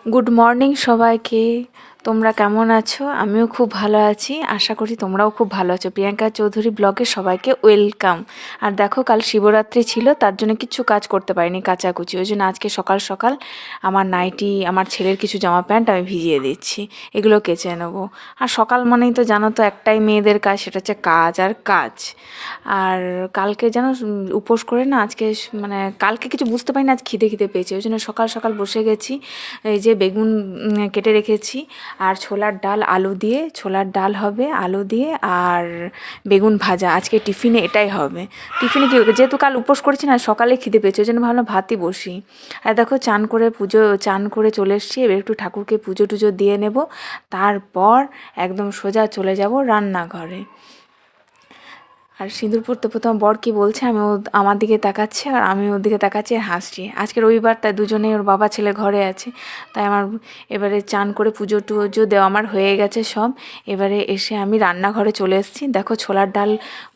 Good morning সবাইকে। তোমরা কেমন আছো? আমিও খুব ভালো আছি, আশা করি তোমরাও খুব ভালো আছো। প্রিয়াঙ্কা চৌধুরী ব্লগে সবাইকে ওয়েলকাম। আর দেখো, কাল শিবরাত্রি ছিল, তার জন্য কিছু কাজ করতে পারিনি, কাচাকুচি। ওই জন্য আজকে সকাল সকাল আমার নাইটি, আমার ছেলের কিছু জামা প্যান্ট আমি ভিজিয়ে দিচ্ছি, এগুলো কেচে নেবো। আর সকাল মানেই তো জানো তো একটাই মেয়েদের কাজ, সেটা হচ্ছে কাজ আর কাজ। আর কালকে জানো উপোস করে না, আজকে মানে কালকে কিছু বুঝতে পারি না, আজ খিদে খিদে পেয়েছে, ওই জন্য সকাল সকাল বসে গেছি। এই যে বেগুন কেটে রেখেছি, আর ছোলার ডাল আলু দিয়ে, ছোলার ডাল হবে আলু দিয়ে, আর বেগুন ভাজা। আজকে টিফিনে এটাই হবে। টিফিনে কী, যেহেতু কাল উপোস করেছি না, সকালে খিদে পেয়েছে, ওই জন্য ভাবলাম ভাতই বসি। আর দেখো, চান করে চলে এসেছি, এবার একটু ঠাকুরকে পুজো টুজো দিয়ে নেব, তারপর একদম সোজা চলে যাব রান্নাঘরে। আর সিঁদুর পরতে প্রথম বর কি বলছে, আমার দিকে তাকাচ্ছে, আর আমি ওর দিকে তাকাচ্ছি আর হাসছি। আজকে রবিবার, তাই দুজনেই, ওর বাবা ছেলে ঘরে আছে, তাই আমার এবারে চান করে পুজো টুজো দেওয়া আমার হয়ে গেছে সব। এবারে এসে আমি রান্নাঘরে চলে এসেছি। দেখো, ছোলার ডাল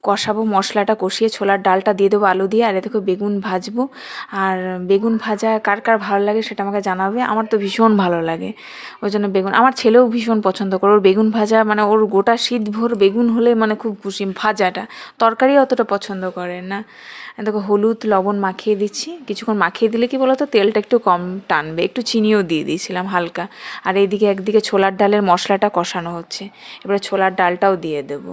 কষাবো, মশলাটা কষিয়ে ছোলার ডালটা দিয়ে দেবো আলু দিয়ে। আর দেখো বেগুন ভাজবো। আর বেগুন ভাজা কার কার ভালো লাগে সেটা আমাকে জানাবে, আমার তো ভীষণ ভালো লাগে। ওই জন্য বেগুন, আমার ছেলেও ভীষণ পছন্দ করে। ওর বেগুন ভাজা মানে ওর গোটা শীত ভোর বেগুন হলে মানে খুব খুশি। ভাজাটা, তরকারি অতটা পছন্দ করে না। দেখো, হলুদ লবণ মাখিয়ে দিচ্ছি, কিছুক্ষণ মাখিয়ে দিলে কি বলো তো, তেলটা একটু কম টানবে। একটু চিনিও দিয়ে দিয়েছিলাম হালকা। আর এইদিকে একদিকে ছোলার ডালের মশলাটা কষানো হচ্ছে, এবারে ছোলার ডালটাও দিয়ে দেবো।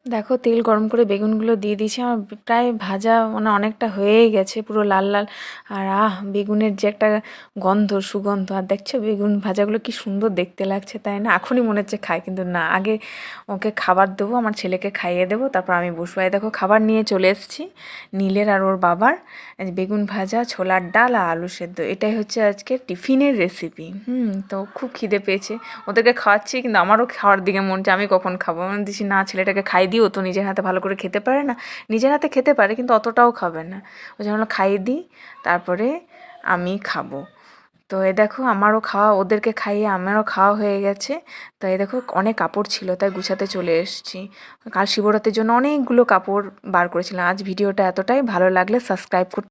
দেখো, তেল গরম করে বেগুনগুলো দিয়ে দিয়েছি, আমার প্রায় ভাজা মানে অনেকটা হয়েই গেছে, পুরো লাল লাল। আর বেগুনের যে একটা গন্ধ, সুগন্ধ! আর দেখছো বেগুন ভাজাগুলো কি সুন্দর দেখতে লাগছে, তাই না? এখনই মনে হচ্ছে খাই, কিন্তু না, আগে ওকে খাবার দেবো, আমার ছেলেকে খাইয়ে দেবো, তারপর আমি বসবো। এই দেখো, খাবার নিয়ে চলে এসেছি, নীলের আর ওর বাবার। বেগুন ভাজা, ছোলার ডাল আর আলু সেদ্ধ, এটাই হচ্ছে আজকে টিফিনের রেসিপি। তো খুব খিদে পেয়েছে, ওদেরকে খাওয়াচ্ছি, কিন্তু আমারও খাওয়ার দিকে মন চায়, আমি কখন খাবো। আমি দিছি না, ছেলেটাকে খাই দিও, তো নিজের হাতে ভালো করে খেতে পারে না। নিজের হাতে খেতে পারে, কিন্তু অতটাও খাবে না। ওই জন্য খাইয়ে দিই, তারপরে আমি খাবো। তো এই দেখো, আমারও খাওয়া, ওদেরকে খাইয়ে আমারও খাওয়া হয়ে গেছে। তো এই দেখো, অনেক কাপড় ছিল, তাই গুছাতে চলে এসেছি। কাল শিবরাত্রির জন্য অনেকগুলো কাপড় বার করেছিলাম। আজ ভিডিওটা এতটাই, ভালো লাগলে সাবস্ক্রাইব করতে